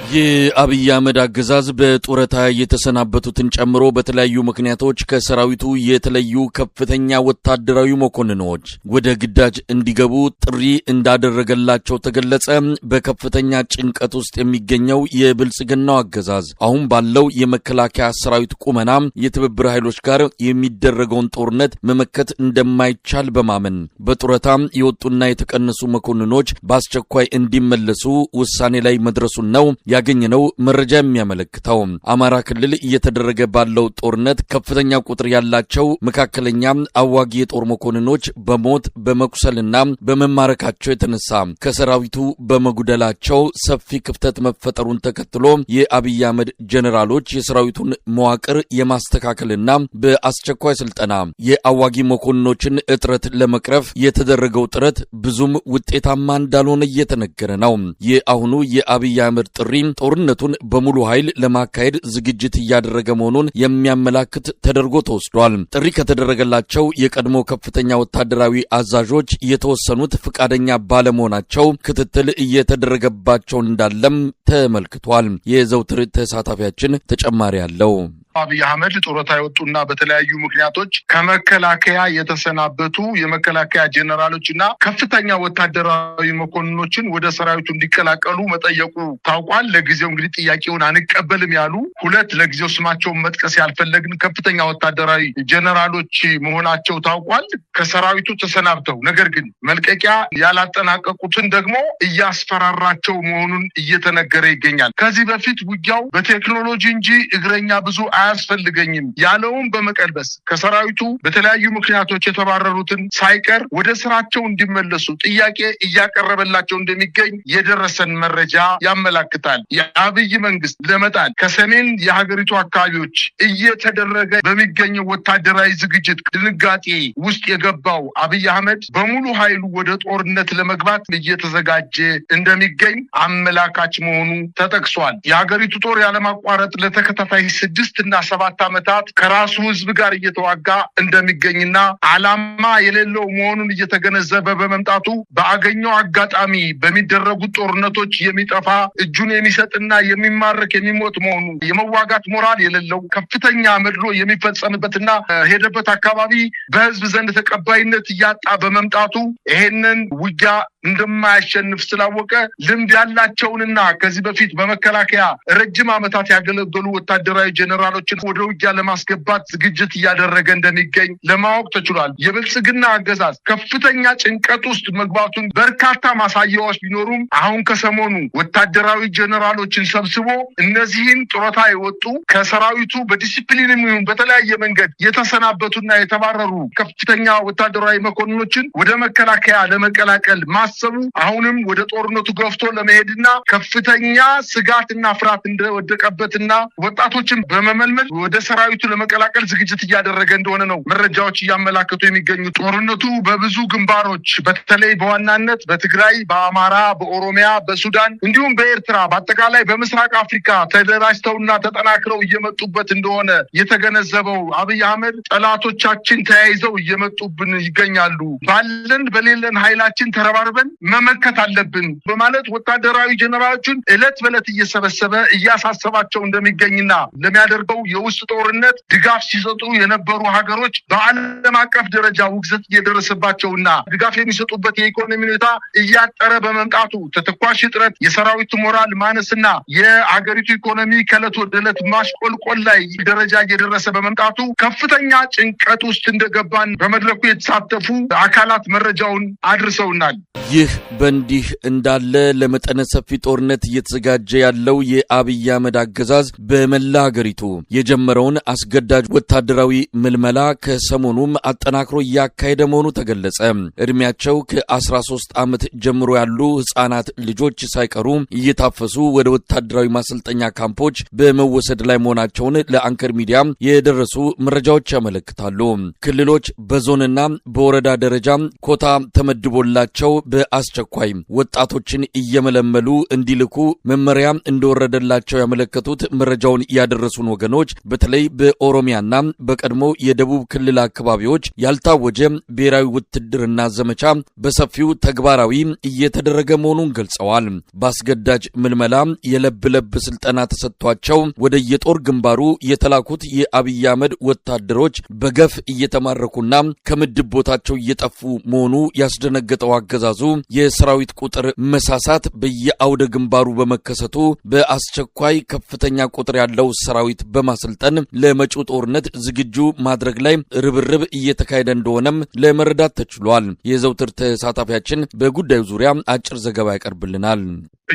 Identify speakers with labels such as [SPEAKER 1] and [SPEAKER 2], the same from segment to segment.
[SPEAKER 1] የአብይ አህመድ አገዛዝ በጡረታ የተሰናበቱትን ጨምሮ በተለያዩ ምክንያቶች ከሰራዊቱ የተለዩ ከፍተኛ ወታደራዊ መኮንኖች ወደ ግዳጅ እንዲገቡ ጥሪ እንዳደረገላቸው ተገለጸ። በከፍተኛ ጭንቀት ውስጥ የሚገኘው የብልጽግናው አገዛዝ አሁን ባለው የመከላከያ ሰራዊት ቁመና የትብብር ኃይሎች ጋር የሚደረገውን ጦርነት መመከት እንደማይቻል በማመን በጡረታ የወጡና የተቀነሱ መኮንኖች በአስቸኳይ እንዲመለሱ ውሳኔ ላይ መድረሱን ነው ያገኘነው መረጃ የሚያመለክተው። አማራ ክልል እየተደረገ ባለው ጦርነት ከፍተኛ ቁጥር ያላቸው መካከለኛ አዋጊ የጦር መኮንኖች በሞት በመቁሰልና በመማረካቸው የተነሳ ከሰራዊቱ በመጉደላቸው ሰፊ ክፍተት መፈጠሩን ተከትሎ የአብይ አህመድ ጀነራሎች የሰራዊቱን መዋቅር የማስተካከልና በአስቸኳይ ስልጠና የአዋጊ መኮንኖችን እጥረት ለመቅረፍ የተደረገው ጥረት ብዙም ውጤታማ እንዳልሆነ እየተነገረ ነው። የአሁኑ የአብይ አህመድ ጥሪ ጦርነቱን በሙሉ ኃይል ለማካሄድ ዝግጅት እያደረገ መሆኑን የሚያመላክት ተደርጎ ተወስዷል። ጥሪ ከተደረገላቸው የቀድሞ ከፍተኛ ወታደራዊ አዛዦች የተወሰኑት ፍቃደኛ ባለመሆናቸው ክትትል እየተደረገባቸው እንዳለም ተመልክቷል። የዘውትር ተሳታፊያችን ተጨማሪ ያለው
[SPEAKER 2] አብይ አህመድ ጡረታ የወጡና በተለያዩ ምክንያቶች ከመከላከያ የተሰናበቱ የመከላከያ ጄኔራሎችና ከፍተኛ ወታደራዊ መኮንኖችን ወደ ሰራዊቱ እንዲቀላቀሉ መጠየቁ ታውቋል። ለጊዜው እንግዲህ ጥያቄውን አንቀበልም ያሉ ሁለት ለጊዜው ስማቸውን መጥቀስ ያልፈለግን ከፍተኛ ወታደራዊ ጄኔራሎች መሆናቸው ታውቋል። ከሰራዊቱ ተሰናብተው ነገር ግን መልቀቂያ ያላጠናቀቁትን ደግሞ እያስፈራራቸው መሆኑን እየተነገረ ይገኛል። ከዚህ በፊት ውጊያው በቴክኖሎጂ እንጂ እግረኛ ብዙ አያስፈልገኝም ያለውን በመቀልበስ ከሰራዊቱ በተለያዩ ምክንያቶች የተባረሩትን ሳይቀር ወደ ስራቸው እንዲመለሱ ጥያቄ እያቀረበላቸው እንደሚገኝ የደረሰን መረጃ ያመላክታል። የአብይ መንግስት ለመጣል ከሰሜን የሀገሪቱ አካባቢዎች እየተደረገ በሚገኘው ወታደራዊ ዝግጅት ድንጋጤ ውስጥ የገባው አብይ አህመድ በሙሉ ኃይሉ ወደ ጦርነት ለመግባት እየተዘጋጀ እንደሚገኝ አመላካች መሆኑ ተጠቅሷል። የሀገሪቱ ጦር ያለማቋረጥ ለተከታታይ 6 እና 7 ዓመታት ከራሱ ህዝብ ጋር እየተዋጋ እንደሚገኝና ዓላማ የሌለው መሆኑን እየተገነዘበ በመምጣቱ በአገኘው አጋጣሚ በሚደረጉ ጦርነቶች የሚጠፋ እጁን የሚሰጥና የሚማረክ የሚሞት መሆኑ የመዋጋት ሞራል የሌለው ከፍተኛ መድሎ የሚፈጸምበትና ሄደበት አካባቢ በህዝብ ዘንድ ተቀባይነት እያጣ በመምጣቱ ይሄንን ውጊያ እንደማያሸንፍ ስላወቀ ልምድ ያላቸውንና ከዚህ በፊት በመከላከያ ረጅም ዓመታት ያገለገሉ ወታደራዊ ጄኔራሎችን ወደ ውጊያ ለማስገባት ዝግጅት እያደረገ እንደሚገኝ ለማወቅ ተችሏል። የብልጽግና አገዛዝ ከፍተኛ ጭንቀት ውስጥ መግባቱን በርካታ ማሳያዎች ቢኖሩም አሁን ከሰሞኑ ወታደራዊ ጄኔራሎችን ሰብስቦ እነዚህን ጡረታ የወጡ ከሰራዊቱ በዲሲፕሊንም ይሁን በተለያየ መንገድ የተሰናበቱና የተባረሩ ከፍተኛ ወታደራዊ መኮንኖችን ወደ መከላከያ ለመቀላቀል ማሰቡ አሁንም ወደ ጦርነቱ ገፍቶ ለመሄድና ከፍተኛ ስጋትና ፍርሃት እንደወደቀበትና ወጣቶችን በመመልመል ወደ ሰራዊቱ ለመቀላቀል ዝግጅት እያደረገ እንደሆነ ነው መረጃዎች እያመላከቱ የሚገኙ። ጦርነቱ በብዙ ግንባሮች በተለይ በዋናነት በትግራይ፣ በአማራ፣ በኦሮሚያ፣ በሱዳን እንዲሁም በኤርትራ በአጠቃላይ በምስራቅ አፍሪካ ተደራጅተውና ተጠናክረው እየመጡበት እንደሆነ የተገነዘበው አብይ አህመድ ጠላቶቻችን ተያይዘው እየመጡብን ይገኛሉ፣ ባለን በሌለን ኃይላችን ተረባርበን መመከት አለብን በማለት ወታደራዊ ጄኔራሎችን እለት በእለት እየሰበሰበ እያሳሰባቸው እንደሚገኝና ለሚያደርገው የውስጥ ጦርነት ድጋፍ ሲሰጡ የነበሩ ሀገሮች በዓለም አቀፍ ደረጃ ውግዘት እየደረሰባቸውና ድጋፍ የሚሰጡበት የኢኮኖሚ ሁኔታ እያጠረ በመምጣቱ ተተኳሽ እጥረት፣ የሰራዊቱ ሞራል ማነስና የአገሪቱ ኢኮኖሚ ከዕለት ወደ ዕለት ማሽቆልቆል ላይ ደረጃ እየደረሰ በመምጣቱ ከፍተኛ ጭንቀት ውስጥ እንደገባን በመድረኩ የተሳተፉ አካላት መረጃውን አድርሰውናል።
[SPEAKER 1] ይህ በእንዲህ እንዳለ ለመጠነ ሰፊ ጦርነት እየተዘጋጀ ያለው የአብይ አህመድ አገዛዝ በመላ ሀገሪቱ የጀመረውን አስገዳጅ ወታደራዊ ምልመላ ከሰሞኑም አጠናክሮ እያካሄደ መሆኑ ተገለጸ። እድሜያቸው ከ13 ዓመት ጀምሮ ያሉ ህፃናት ልጆች ሳይቀሩ እየታፈሱ ወደ ወታደራዊ ማሰልጠኛ ካምፖች በመወሰድ ላይ መሆናቸውን ለአንከር ሚዲያ የደረሱ መረጃዎች ያመለክታሉ። ክልሎች በዞንና በወረዳ ደረጃ ኮታ ተመድቦላቸው በአስቸኳይ ወጣቶችን እየመለመሉ እንዲልኩ መመሪያ እንደወረደላቸው ያመለከቱት መረጃውን ያደረሱን ወገኖች በተለይ በኦሮሚያና በቀድሞ የደቡብ ክልል አካባቢዎች ያልታወጀ ብሔራዊ ውትድርና ዘመቻ በሰፊው ተግባራዊ እየተደረገ መሆኑን ገልጸዋል። ባስገዳጅ ምልመላ የለብ ስልጠና ተሰጥቷቸው ወደ የጦር ግንባሩ የተላኩት የአብይ አህመድ ወታደሮች በገፍ እየተማረኩና ከምድብ ቦታቸው እየጠፉ መሆኑ ያስደነገጠው አገዛዙ የሰራዊት ቁጥር መሳሳት በየአውደ ግንባሩ በመከሰቱ በአስቸኳይ ከፍተኛ ቁጥር ያለው ሰራዊት በማሰልጠን ለመጪው ጦርነት ዝግጁ ማድረግ ላይ ርብርብ እየተካሄደ እንደሆነም ለመረዳት ተችሏል። የዘውትር ተሳታፊያችን በጉዳዩ ዙሪያ አጭር ዘገባ ያቀርብልናል።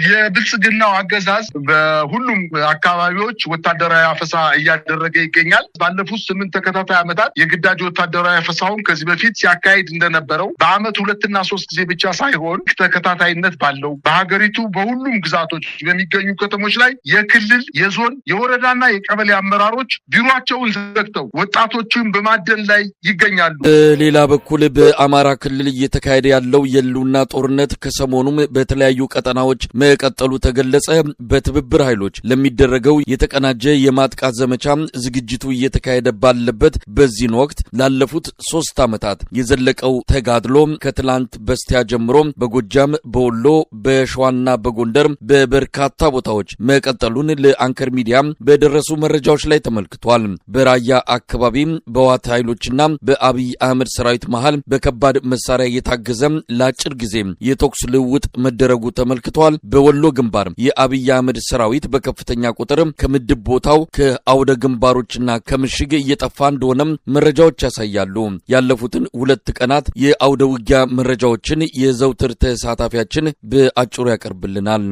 [SPEAKER 2] የብልጽግናው አገዛዝ በሁሉም አካባቢዎች ወታደራዊ አፈሳ እያደረገ ይገኛል። ባለፉት 8 ተከታታይ ዓመታት የግዳጅ ወታደራዊ አፈሳውን ከዚህ በፊት ሲያካሂድ እንደነበረው በአመት 2 እና 3 ጊዜ ብቻ ሳይሆን ተከታታይነት ባለው በሀገሪቱ በሁሉም ግዛቶች በሚገኙ ከተሞች ላይ የክልል፣ የዞን፣ የወረዳና የቀበሌ አመራሮች ቢሮአቸውን ዘግተው ወጣቶችን በማደን ላይ ይገኛሉ።
[SPEAKER 1] ሌላ በኩል በአማራ ክልል እየተካሄደ ያለው የህልውና ጦርነት ከሰሞኑም በተለያዩ ቀጠናዎች መቀጠሉ ተገለጸ። በትብብር ኃይሎች ለሚደረገው የተቀናጀ የማጥቃት ዘመቻ ዝግጅቱ እየተካሄደ ባለበት በዚህ ወቅት ላለፉት 3 ዓመታት የዘለቀው ተጋድሎ ከትላንት በስቲያ ጀምሮ በጎጃም፣ በወሎ፣ በሸዋና በጎንደር በበርካታ ቦታዎች መቀጠሉን ለአንከር ሚዲያ በደረሱ መረጃዎች ላይ ተመልክቷል። በራያ አካባቢ በዋት ኃይሎችና በአብይ አህመድ ሰራዊት መሃል በከባድ መሳሪያ የታገዘ ለአጭር ጊዜ የተኩስ ልውውጥ መደረጉ ተመልክቷል። በወሎ ግንባር የአብይ አህመድ ሰራዊት በከፍተኛ ቁጥር ከምድብ ቦታው ከአውደ ግንባሮችና ከምሽግ እየጠፋ እንደሆነ መረጃዎች ያሳያሉ። ያለፉትን 2 ቀናት የአውደ ውጊያ መረጃዎችን የዘውትር ተሳታፊያችን በአጭሩ ያቀርብልናል።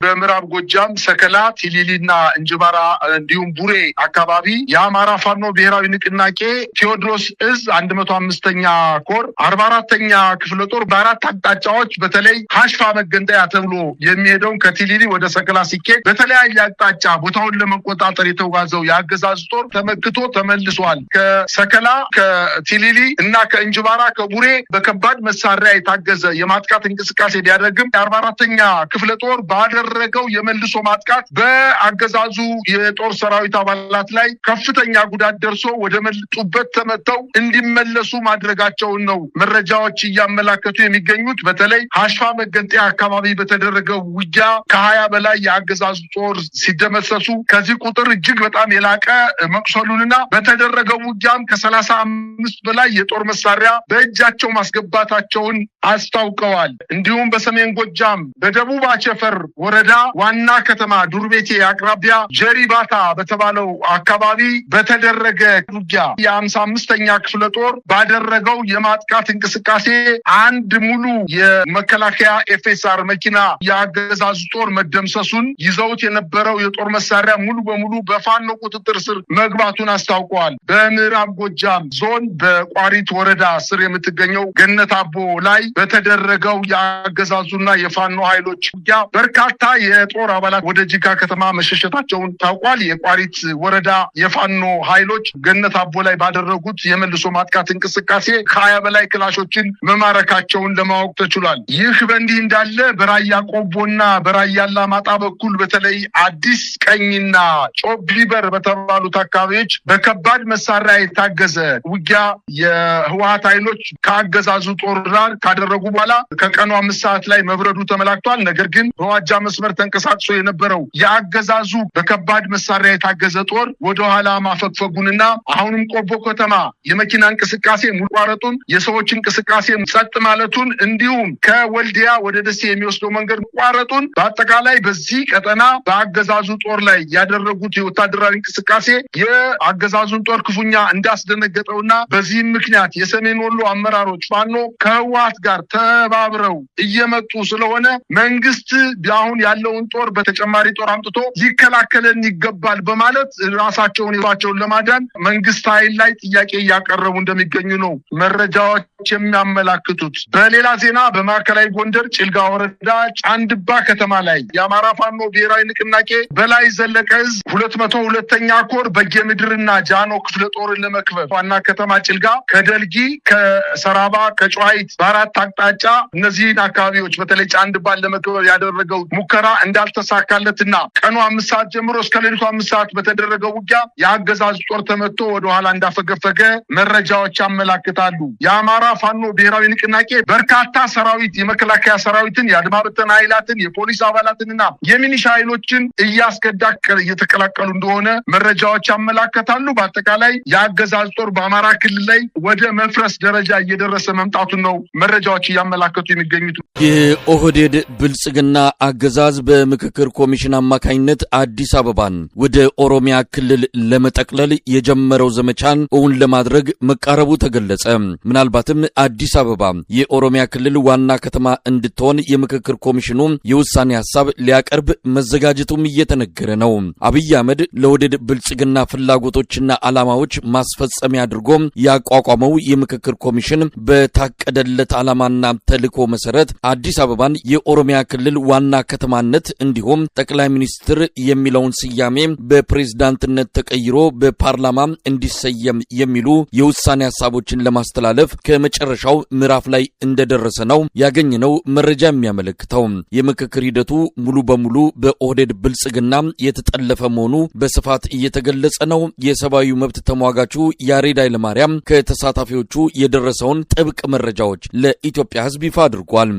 [SPEAKER 2] በምዕራብ ጎጃም ሰከላ፣ ቲሊሊና እንጅባራ እንዲሁም ቡሬ አካባቢ የአማራ ፋኖ ብሔራዊ ንቅናቄ ቴዎድሮስ እዝ 105ኛ ኮር 44ኛ ክፍለ ጦር በአራት አቅጣጫዎች በተለይ ሐሽፋ መገንጠያ ተብሎ የሚሄደውን ከቲሊሊ ወደ ሰከላ ሲኬድ በተለያየ አቅጣጫ ቦታውን ለመቆጣጠር የተጓዘው የአገዛዝ ጦር ተመክቶ ተመልሷል። ከሰከላ፣ ከቲሊሊ እና ከእንጅባራ ከቡሬ በከባድ መሳሪያ የታገዘ የማጥቃት እንቅስቃሴ ቢያደርግም የ44ኛ ክፍለ ጦር ባደረገው የመልሶ ማጥቃት በአገዛዙ የጦር ሰራዊት አባላት ላይ ከፍተኛ ጉዳት ደርሶ ወደ መጡበት ተመተው እንዲመለሱ ማድረጋቸውን ነው መረጃዎች እያመላከቱ የሚገኙት። በተለይ ሐሽፋ መገንጠያ አካባቢ በተደረገው ውጊያ ከ20 በላይ የአገዛዙ ጦር ሲደመሰሱ ከዚህ ቁጥር እጅግ በጣም የላቀ መቁሰሉንና በተደረገው ውጊያም ከ35 በላይ የጦር መሳሪያ በእጃቸው ማስገባታቸውን አስታውቀዋል። እንዲሁም በሰሜን ጎጃም በደቡብ አቸፈር ወረዳ ዋና ከተማ ዱርቤቴ አቅራቢያ ጀሪባታ በተባለው አካባቢ በተደረገ ውጊያ የ55ኛ ክፍለ ጦር ባደረገው የማጥቃት እንቅስቃሴ አንድ ሙሉ የመከላከያ ኤፍኤስአር መኪና የአገዛዙ ጦር መደምሰሱን ይዘውት የነበረው የጦር መሳሪያ ሙሉ በሙሉ በፋኖ ቁጥጥር ስር መግባቱን አስታውቀዋል። በምዕራብ ጎጃም ዞን በቋሪት ወረዳ ስር የምትገኘው ገነት አቦ ላይ በተደረገው የአገዛዙና የፋኖ ኃይሎች ውጊያ በርካታ የጦር አባላት ወደ ጂጋ ከተማ መሸሸታቸውን ታውቋል። የቋሪት ወረዳ የፋኖ ኃይሎች ገነት አቦ ላይ ባደረጉት የመልሶ ማጥቃት እንቅስቃሴ ከ20 በላይ ክላሾችን መማረካቸውን ለማወቅ ተችሏል። ይህ በእንዲህ እንዳለ በራያ ቆቦና በራያ አላማጣ በኩል በተለይ አዲስ ቀኝና ጮቢበር በተባሉት አካባቢዎች በከባድ መሳሪያ የታገዘ ውጊያ የህወሓት ኃይሎች ከአገዛዙ ጦር ጋር ካደረጉ በኋላ ከቀኑ 5 ሰዓት ላይ መብረዱ ተመላክቷል። ነገር ግን በዋጃ መስመር ተንቀሳቅሶ የነበረው የአገዛዙ በከባድ መሳሪያ የታገዘ ጦር ወደኋላ ማፈግፈጉንና አሁንም ቆቦ ከተማ የመኪና እንቅስቃሴ ሙቋረጡን፣ የሰዎች እንቅስቃሴ ጸጥ ማለቱን እንዲሁም ከወልዲያ ወደ ደሴ የሚወስደው መንገድ ሙቋረጡን በአጠቃላይ በዚህ ቀጠና በአገዛዙ ጦር ላይ ያደረጉት የወታደራዊ እንቅስቃሴ የአገዛዙን ጦር ክፉኛ እንዳስደነገጠውና በዚህም ምክንያት የሰሜን ወሎ አመራሮች ፋኖ ከህወሓት ጋር ተባብረው እየመጡ ስለሆነ መንግስት አሁን ያለውን ጦር በተጨማሪ ጦር አምጥቶ ሊከላከለን ይገባል በማለት ራሳቸውን ለማዳን መንግስት ኃይል ላይ ጥያቄ እያቀረቡ እንደሚገኙ ነው መረጃዎች የሚያመላክቱት። በሌላ ዜና በማዕከላዊ ጎንደር ጭልጋ ወረዳ ጫንድባ ከተማ ላይ የአማራ ፋኖ ብሔራዊ ንቅናቄ በላይ ዘለቀ ዕዝ 202ኛ ኮር በጌምድርና ጃኖ ክፍለ ጦርን ለመክበብ ዋና ከተማ ጭልጋ ከደልጊ ከሰራባ ከጨዋይት በአራት አቅጣጫ እነዚህን አካባቢዎች በተለይ ጫንድባን ለመክበብ ያደረገው ሙከራ እንዳልተሳካለትና ቀኑ 5 ሰዓት ጀምሮ እስከ ሌሊቱ 5 ሰዓት በተደረገው ውጊያ የአገዛዝ ጦር ተመቶ ወደ ኋላ እንዳፈገፈገ መረጃዎች ያመላክታሉ። የአማራ ፋኖ ብሔራዊ ንቅናቄ በርካታ ሰራዊት የመከላከያ ሰራዊትን የአድማ በተና ኃይላትን የፖሊስ አባላትንና የሚኒሻ ኃይሎችን እያስገዳ እየተቀላቀሉ እንደሆነ መረጃዎች ያመላክታሉ። በአጠቃላይ የአገዛዝ ጦር በአማራ ክልል ላይ ወደ መፍረስ ደረጃ እየደረሰ መምጣቱን ነው መረጃዎች እያመላከቱ የሚገኙት።
[SPEAKER 1] የኦህዴድ ብልጽግና አገዛዝ በምክክር ኮሚሽን አማካኝነት አዲስ አበባን ወደ ኦሮሚያ ክልል ለመጠቅለል የጀመረው ዘመቻን እውን ለማድረግ መቃረቡ ተገለጸ። ምናልባትም አዲስ አበባ የኦሮሚያ ክልል ዋና ከተማ እንድትሆን የምክክር ኮሚሽኑ የውሳኔ ሐሳብ ሊያቀርብ መዘጋጀቱም እየተነገረ ነው። አብይ አህመድ ለኦህዴድ ብልጽግና ፍላጎቶችና ዓላማዎች ማስፈጸሚያ አድርጎ ያቋቋመው የምክክር ኮሚሽን በታቀደለት ዓላማና ተልዕኮ መሰረት አዲስ አበባን የኦሮሚያ ክልል ዋና ከተማነት እንዲሁም ጠቅላይ ሚኒስትር የሚለውን ስያሜ በፕሬዝዳንትነት ተቀይሮ በፓርላማ እንዲሰየም የሚሉ የውሳኔ ሐሳቦችን ለማስተላለፍ ከመጨረሻው ምዕራፍ ላይ እንደደረሰ ነው ያገኘነው መረጃ የሚያመለክተው። የምክክር ሂደቱ ሙሉ በሙሉ በኦህዴድ ብልጽግና የተጠለፈ መሆኑ በስፋት እየተገለጸ ነው። የሰብአዊ መብት ተሟጋቹ ያሬድ ኃይለማርያም ከተሳታፊዎቹ የደረሰውን ጥብቅ መረጃዎች ለኢትዮጵያ ሕዝብ ይፋ አድርጓል።